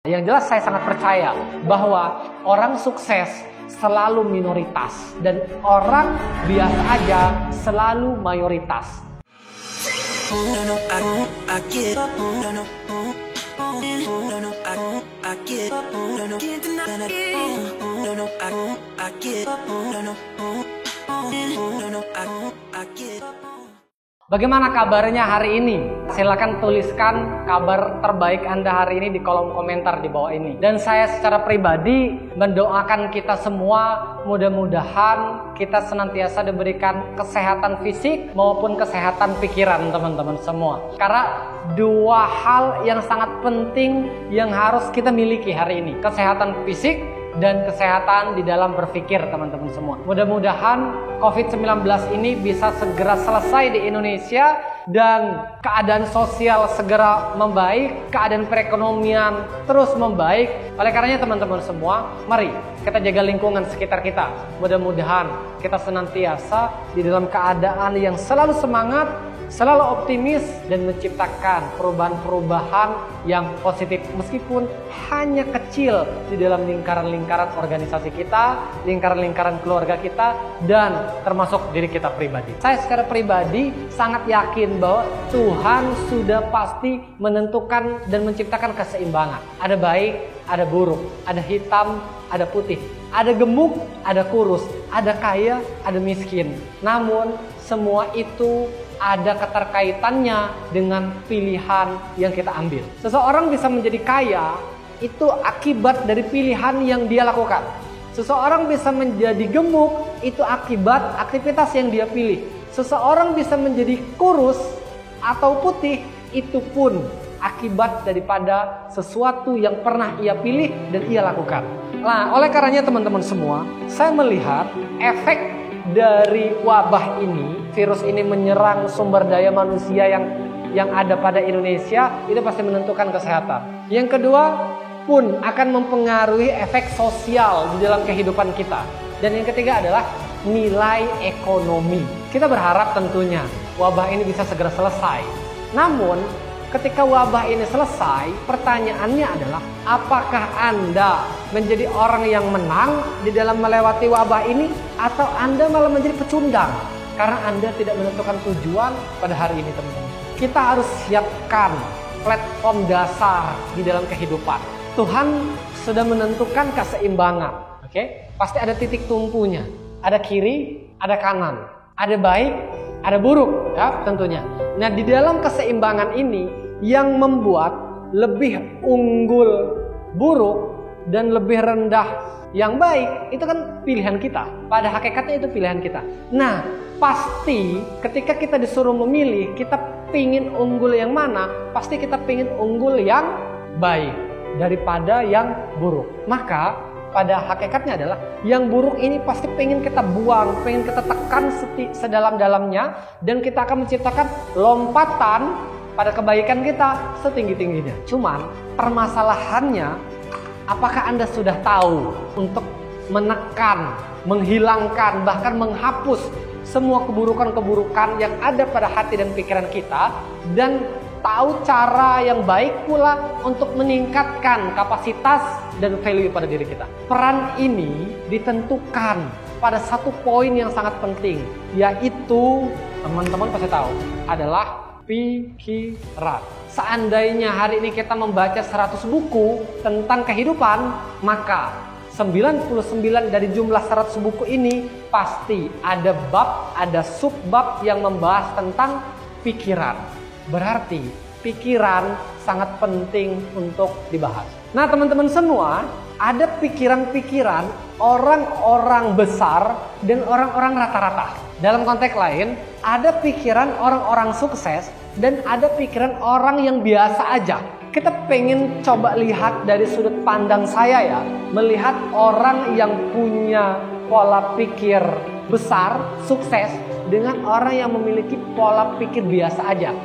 Yang jelas saya sangat percaya bahwa orang sukses selalu minoritas dan orang biasa aja selalu mayoritas. Bagaimana kabarnya hari ini? Silakan tuliskan kabar terbaik Anda hari ini di kolom komentar di bawah ini. Dan saya secara pribadi mendoakan kita semua, mudah-mudahan kita senantiasa diberikan kesehatan fisik maupun kesehatan pikiran teman-teman semua. Karena dua hal yang sangat penting yang harus kita miliki hari ini, kesehatan fisik dan kesehatan di dalam berpikir teman-teman semua. Mudah-mudahan COVID-19 ini bisa segera selesai di Indonesia dan keadaan sosial segera membaik, keadaan perekonomian terus membaik. Oleh karenanya teman-teman semua, mari kita jaga lingkungan sekitar kita. Mudah-mudahan kita senantiasa di dalam keadaan yang selalu semangat, selalu optimis dan menciptakan perubahan-perubahan yang positif meskipun hanya kecil di dalam lingkaran-lingkaran organisasi kita, lingkaran-lingkaran keluarga kita, dan termasuk diri kita pribadi. Saya secara pribadi sangat yakin bahwa Tuhan sudah pasti menentukan dan menciptakan keseimbangan. Ada baik, ada buruk, ada hitam, ada putih, ada gemuk, ada kurus, ada kaya, ada miskin. Namun semua itu ada keterkaitannya dengan pilihan yang kita ambil. Seseorang bisa menjadi kaya itu akibat dari pilihan yang dia lakukan. Seseorang bisa menjadi gemuk itu akibat aktivitas yang dia pilih. Seseorang bisa menjadi kurus atau putih itu pun akibat daripada sesuatu yang pernah ia pilih dan ia lakukan. Nah, oleh karenanya teman-teman semua, saya melihat efek dari wabah ini, virus ini menyerang sumber daya manusia yang ada pada Indonesia, itu pasti menentukan kesehatan. Yang kedua pun akan mempengaruhi efek sosial di dalam kehidupan kita. Dan yang ketiga adalah nilai ekonomi. Kita berharap tentunya wabah ini bisa segera selesai. Namun ketika wabah ini selesai, pertanyaannya adalah apakah Anda menjadi orang yang menang di dalam melewati wabah ini atau Anda malah menjadi pecundang karena Anda tidak menentukan tujuan pada hari ini, teman-teman. Kita harus siapkan platform dasar di dalam kehidupan. Tuhan sudah menentukan keseimbangan, oke? Pasti ada titik tumpunya. Ada kiri, ada kanan, ada baik, ada buruk, ya tentunya. Nah, di dalam keseimbangan ini yang membuat lebih unggul buruk dan lebih rendah yang baik, itu kan pilihan kita. Pada hakikatnya itu pilihan kita. Nah, pasti ketika kita disuruh memilih, kita pingin unggul yang mana, pasti kita pingin unggul yang baik daripada yang buruk. Maka pada hakikatnya adalah yang buruk ini pasti pengen kita buang, pengen kita tekan sedalam-dalamnya, dan kita akan menciptakan lompatan pada kebaikan kita setinggi-tingginya. Cuman permasalahannya, apakah Anda sudah tahu untuk menekan, menghilangkan, bahkan menghapus semua keburukan-keburukan yang ada pada hati dan pikiran kita, dan tahu cara yang baik pula untuk meningkatkan kapasitas dan value pada diri kita. Peran ini ditentukan pada satu poin yang sangat penting, yaitu teman-teman pasti tahu adalah pikiran. Seandainya hari ini kita membaca 100 buku tentang kehidupan, maka 99 dari jumlah 100 buku ini pasti ada bab, ada subbab yang membahas tentang pikiran. Berarti pikiran sangat penting untuk dibahas. Nah, teman-teman semua, ada pikiran-pikiran orang-orang besar dan orang-orang rata-rata. Dalam konteks lain, ada pikiran orang-orang sukses dan ada pikiran orang yang biasa aja. Kita pengen coba lihat dari sudut pandang saya ya, melihat orang yang punya pola pikir besar, sukses, dengan orang yang memiliki pola pikir biasa aja.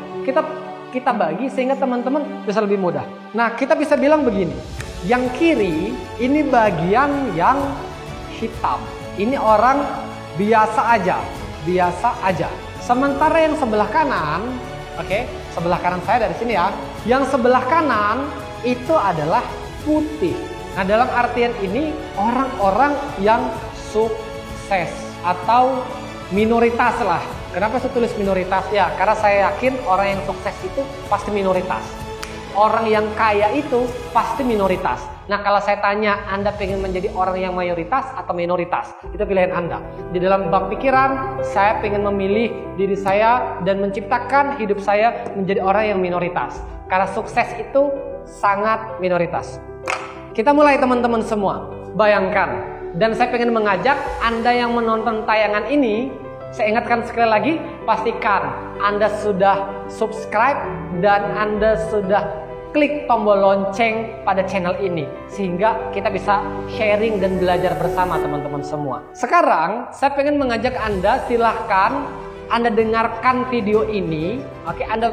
Kita bagi sehingga teman-teman bisa lebih mudah. Nah, kita bisa bilang begini, yang kiri ini bagian yang hitam. Ini orang biasa aja. Sementara yang sebelah kanan, oke, sebelah kanan saya dari sini ya. Yang sebelah kanan itu adalah putih. Nah, dalam artian ini orang-orang yang sukses atau minoritas lah. Kenapa saya tulis minoritas? Ya, karena saya yakin orang yang sukses itu pasti minoritas. Orang yang kaya itu pasti minoritas. Nah, kalau saya tanya, Anda pengen menjadi orang yang mayoritas atau minoritas? Itu pilihan Anda. Di dalam bank pikiran, saya pengen memilih diri saya dan menciptakan hidup saya menjadi orang yang minoritas. Karena sukses itu sangat minoritas. Kita mulai teman-teman semua. Bayangkan. Dan saya pengen mengajak Anda yang menonton tayangan ini, saya ingatkan sekali lagi, pastikan Anda sudah subscribe dan Anda sudah klik tombol lonceng pada channel ini. Sehingga kita bisa sharing dan belajar bersama teman-teman semua. Sekarang saya pengen mengajak Anda, silahkan Anda dengarkan video ini. Oke, Anda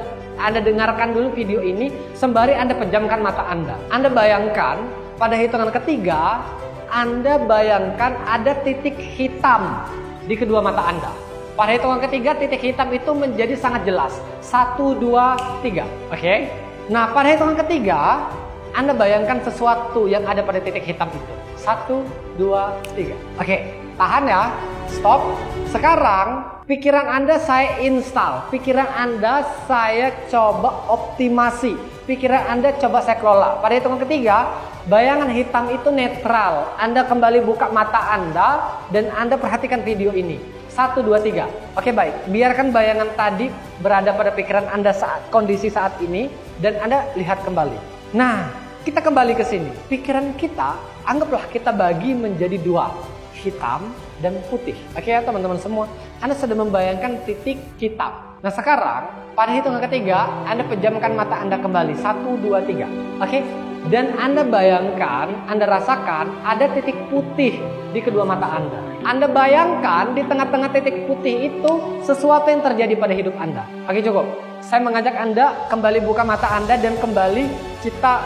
dengarkan dulu video ini sembari Anda pejamkan mata Anda. Anda bayangkan pada hitungan ketiga, Anda bayangkan ada titik hitam di kedua mata Anda. Pada hitungan ketiga, titik hitam itu menjadi sangat jelas. 1, 2, 3. Oke? Nah, pada hitungan ketiga, Anda bayangkan sesuatu yang ada pada titik hitam itu. 1, 2, 3. Oke, tahan ya. Stop. Sekarang, pikiran Anda saya install. Pikiran Anda saya coba optimasi. Pikiran Anda coba saya kelola. Pada hitungan ketiga, bayangan hitam itu netral. Anda kembali buka mata Anda dan Anda perhatikan video ini. 1, 2, 3. Oke, baik. Biarkan bayangan tadi berada pada pikiran Anda saat kondisi saat ini dan Anda lihat kembali. Nah, kita kembali ke sini. Pikiran kita, anggaplah kita bagi menjadi 2, hitam dan putih. Oke ya teman-teman semua. Anda sudah membayangkan titik hitam. Nah, sekarang pada hitungan ketiga, Anda pejamkan mata Anda kembali. 1, 2, 3. Oke? Dan Anda bayangkan, Anda rasakan ada titik putih di kedua mata Anda. Anda bayangkan di tengah-tengah titik putih itu sesuatu yang terjadi pada hidup Anda. Oke, cukup. Saya mengajak Anda kembali buka mata Anda dan kembali kita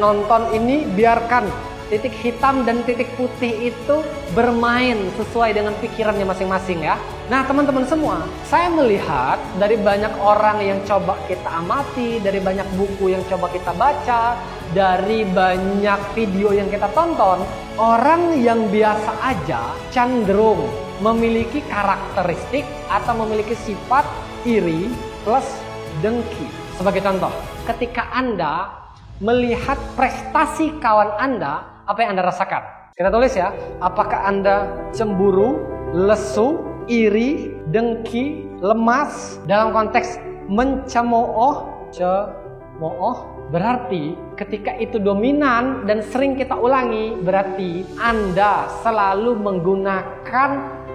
nonton ini. Biarkan titik hitam dan titik putih itu bermain sesuai dengan pikirannya masing-masing ya. Nah teman-teman semua, saya melihat dari banyak orang yang coba kita amati, dari banyak buku yang coba kita baca, dari banyak video yang kita tonton, orang yang biasa aja cenderung memiliki karakteristik atau memiliki sifat iri plus dengki. Sebagai contoh, ketika Anda melihat prestasi kawan Anda, apa yang Anda rasakan? Kita tulis ya, apakah Anda cemburu, lesu, iri, dengki, lemas? Dalam konteks mencemooh, berarti ketika itu dominan dan sering kita ulangi, berarti Anda selalu menggunakan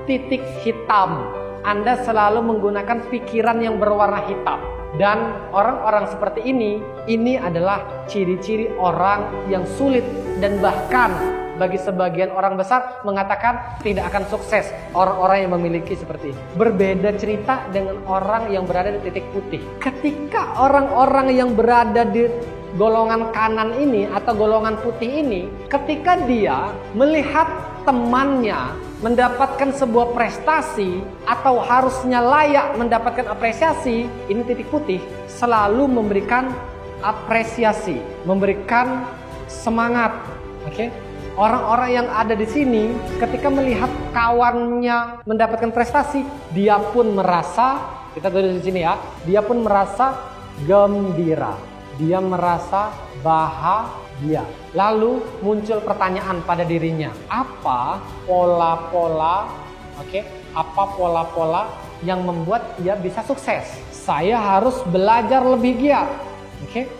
titik hitam. Anda selalu menggunakan pikiran yang berwarna hitam. Dan orang-orang seperti ini adalah ciri-ciri orang yang sulit dan bahkan bagi sebagian orang besar mengatakan tidak akan sukses orang-orang yang memiliki seperti ini. Berbeda cerita dengan orang yang berada di titik putih. Ketika orang-orang yang berada di golongan kanan ini atau golongan putih ini, ketika dia melihat temannya mendapatkan sebuah prestasi atau harusnya layak mendapatkan apresiasi, ini titik putih selalu memberikan apresiasi, memberikan semangat. Oke? Orang-orang yang ada di sini ketika melihat kawannya mendapatkan prestasi, dia pun merasa, kita tulis di sini ya, dia pun merasa gembira. Dia merasa bahagia. Lalu muncul pertanyaan pada dirinya, apa pola-pola yang membuat dia bisa sukses? Saya harus belajar lebih giat.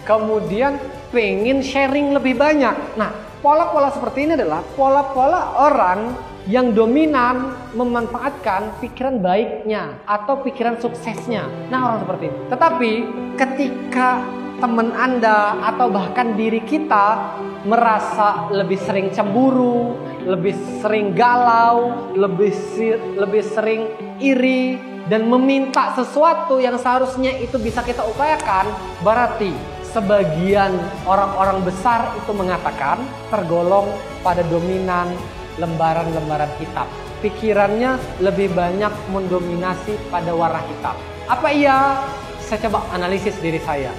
Kemudian pengen sharing lebih banyak. Nah, pola-pola seperti ini adalah pola-pola orang yang dominan memanfaatkan pikiran baiknya atau pikiran suksesnya. Nah, orang seperti ini. Tetapi ketika teman Anda atau bahkan diri kita merasa lebih sering cemburu, lebih sering galau, lebih sering iri dan meminta sesuatu yang seharusnya itu bisa kita upayakan, berarti sebagian orang-orang besar itu mengatakan tergolong pada dominan lembaran-lembaran hitam. Pikirannya lebih banyak mendominasi pada warna hitam. Apa iya? Saya coba analisis diri saya.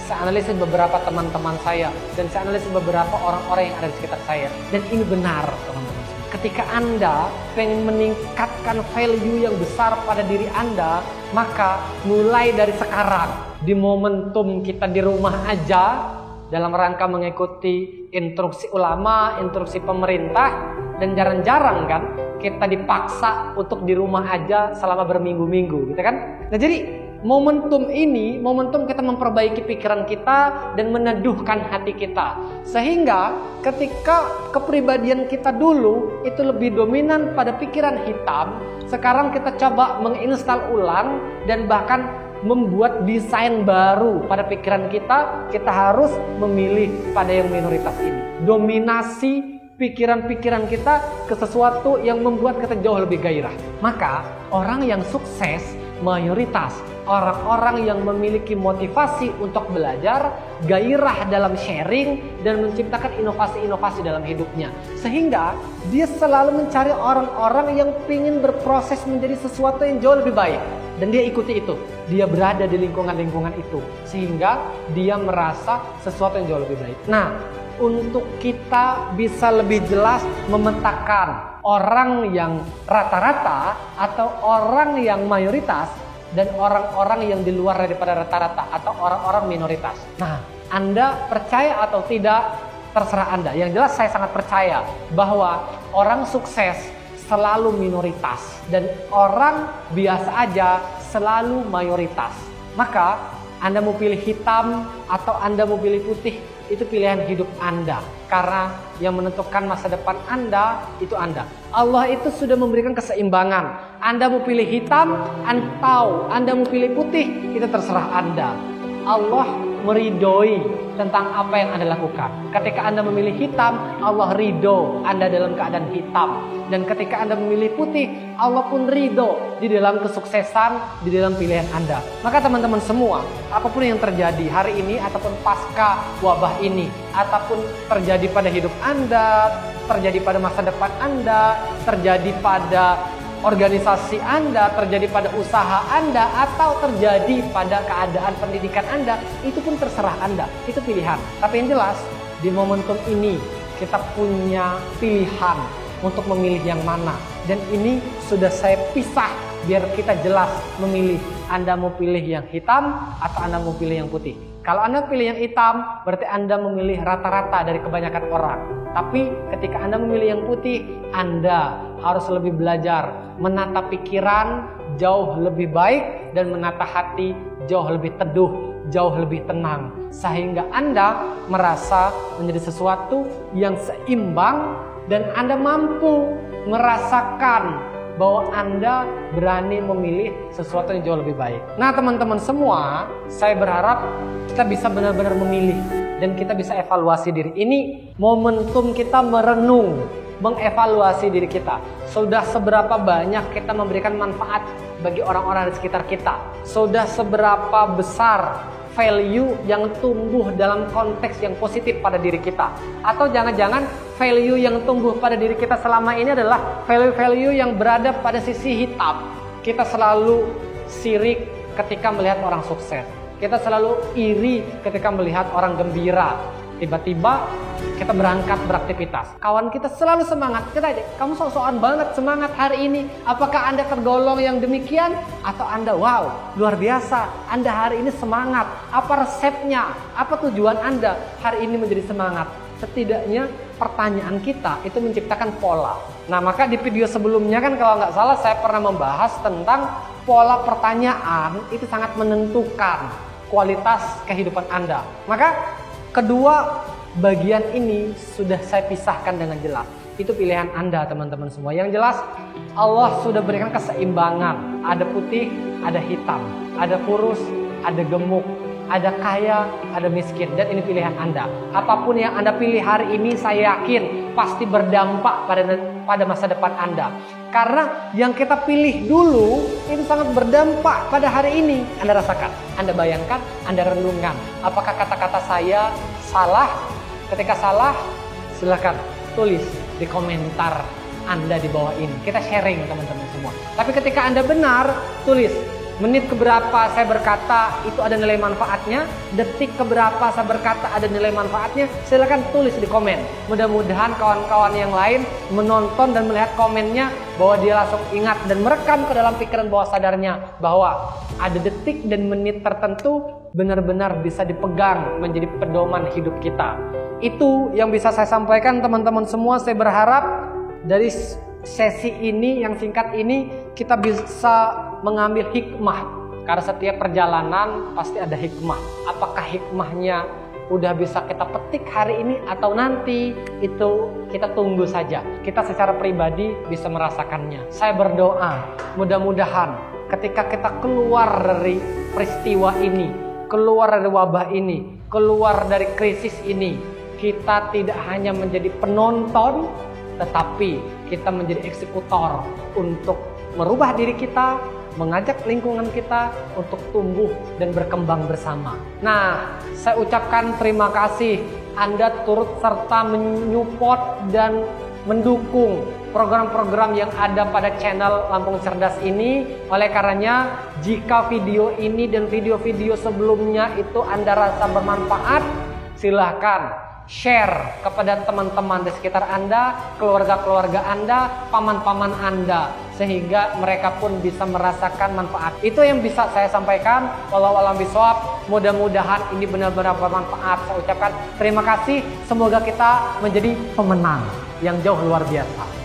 saya analisis beberapa teman-teman saya, dan saya analisis beberapa orang-orang yang ada di sekitar saya. Dan ini benar, teman-teman. Ketika Anda pengen meningkatkan value yang besar pada diri Anda, maka mulai dari sekarang, di momentum kita di rumah aja, dalam rangka mengikuti instruksi ulama, instruksi pemerintah, dan jarang-jarang kan kita dipaksa untuk di rumah aja selama berminggu-minggu, gitu kan? Nah, jadi momentum ini, momentum kita memperbaiki pikiran kita dan meneduhkan hati kita. Sehingga ketika kepribadian kita dulu itu lebih dominan pada pikiran hitam, sekarang kita coba menginstal ulang dan bahkan membuat desain baru pada pikiran kita. Kita harus memilih pada yang minoritas ini. Dominasi pikiran-pikiran kita ke sesuatu yang membuat kita jauh lebih gairah. Maka orang yang sukses mayoritas orang-orang yang memiliki motivasi untuk belajar, gairah dalam sharing, dan menciptakan inovasi-inovasi dalam hidupnya. Sehingga dia selalu mencari orang-orang yang ingin berproses menjadi sesuatu yang jauh lebih baik. Dan dia ikuti itu. Dia berada di lingkungan-lingkungan itu. Sehingga dia merasa sesuatu yang jauh lebih baik. Nah, untuk kita bisa lebih jelas memetakan orang yang rata-rata atau orang yang mayoritas dan orang-orang yang di luar daripada rata-rata atau orang-orang minoritas. Nah, Anda percaya atau tidak terserah Anda. Yang jelas saya sangat percaya bahwa orang sukses selalu minoritas dan orang biasa aja selalu mayoritas. Maka Anda mau pilih hitam atau Anda mau pilih putih, itu pilihan hidup Anda. Karena yang menentukan masa depan Anda, itu Anda. Allah itu sudah memberikan keseimbangan. Anda mau pilih hitam atau Anda mau pilih putih, itu terserah Anda. Allah meridhoi tentang apa yang Anda lakukan. Ketika Anda memilih hitam, Allah ridho Anda dalam keadaan hitam. Dan ketika Anda memilih putih, Allah pun ridho di dalam kesuksesan, di dalam pilihan Anda. Maka teman-teman semua, apapun yang terjadi hari ini ataupun pasca wabah ini, ataupun terjadi pada hidup Anda, terjadi pada masa depan Anda, terjadi pada organisasi Anda, terjadi pada usaha Anda, atau terjadi pada keadaan pendidikan Anda, itu pun terserah Anda, itu pilihan. Tapi yang jelas, di momentum ini kita punya pilihan untuk memilih yang mana. Dan ini sudah saya pisah biar kita jelas memilih. Anda mau pilih yang hitam atau Anda mau pilih yang putih. Kalau Anda pilih yang hitam, berarti Anda memilih rata-rata dari kebanyakan orang. Tapi ketika Anda memilih yang putih, Anda harus lebih belajar menata pikiran jauh lebih baik dan menata hati jauh lebih teduh, jauh lebih tenang. Sehingga Anda merasa menjadi sesuatu yang seimbang dan Anda mampu merasakan bahwa Anda berani memilih sesuatu yang jauh lebih baik. Nah, teman-teman semua, saya berharap kita bisa benar-benar memilih dan kita bisa evaluasi diri. Ini momentum kita merenung, mengevaluasi diri kita. Sudah seberapa banyak kita memberikan manfaat bagi orang-orang di sekitar kita? Sudah seberapa besar value yang tumbuh dalam konteks yang positif pada diri kita? Atau jangan-jangan value yang tumbuh pada diri kita selama ini adalah value-value yang berada pada sisi hitam. Kita selalu sirik ketika melihat orang sukses. Kita selalu iri ketika melihat orang gembira. Tiba-tiba kita berangkat beraktivitas. Kawan kita selalu semangat. Kita aja, kamu sok-sokan banget semangat hari ini. Apakah Anda tergolong yang demikian? Atau Anda, wow, luar biasa. Anda hari ini semangat. Apa resepnya? Apa tujuan Anda hari ini menjadi semangat? Setidaknya pertanyaan kita itu menciptakan pola. Nah, maka di video sebelumnya kan kalau nggak salah saya pernah membahas tentang pola pertanyaan itu sangat menentukan kualitas kehidupan Anda. Maka kedua bagian ini sudah saya pisahkan dengan jelas. Itu pilihan Anda, teman-teman semua. Yang jelas Allah sudah berikan keseimbangan. Ada putih, ada hitam, ada kurus, ada gemuk, ada kaya, ada miskin. Dan ini pilihan Anda. Apapun yang Anda pilih hari ini, saya yakin pasti berdampak pada masa depan Anda. Karena yang kita pilih dulu itu sangat berdampak pada hari ini. Anda rasakan, Anda bayangkan, Anda renungkan. Apakah kata-kata saya salah? Ketika salah, silakan tulis di komentar Anda di bawah ini. Kita sharing, teman-teman semua. Tapi ketika Anda benar, tulis menit keberapa saya berkata itu ada nilai manfaatnya, detik keberapa saya berkata ada nilai manfaatnya, silahkan tulis di komen. Mudah-mudahan kawan-kawan yang lain menonton dan melihat komennya bahwa dia langsung ingat dan merekam ke dalam pikiran bawah sadarnya bahwa ada detik dan menit tertentu benar-benar bisa dipegang menjadi pedoman hidup kita. Itu yang bisa saya sampaikan teman-teman semua. Saya berharap dari sesi ini yang singkat ini kita bisa mengambil hikmah, karena setiap perjalanan pasti ada hikmah. Apakah hikmahnya udah bisa kita petik hari ini atau nanti, itu kita tunggu saja. Kita secara pribadi bisa merasakannya. Saya berdoa mudah-mudahan ketika kita keluar dari peristiwa ini, keluar dari wabah ini, keluar dari krisis ini, kita tidak hanya menjadi penonton, tetapi kita menjadi eksekutor untuk merubah diri kita, mengajak lingkungan kita untuk tumbuh dan berkembang bersama. Nah, saya ucapkan terima kasih Anda turut serta menyupport dan mendukung program-program yang ada pada channel Lampung Cerdas ini. Oleh karenanya, jika video ini dan video-video sebelumnya itu Anda rasa bermanfaat, silahkan share kepada teman-teman di sekitar Anda, keluarga-keluarga Anda, paman-paman Anda, sehingga mereka pun bisa merasakan manfaat. Itu yang bisa saya sampaikan. Wallahu a'lam bishawab. Mudah-mudahan ini benar-benar bermanfaat. Saya ucapkan terima kasih. Semoga kita menjadi pemenang yang jauh luar biasa.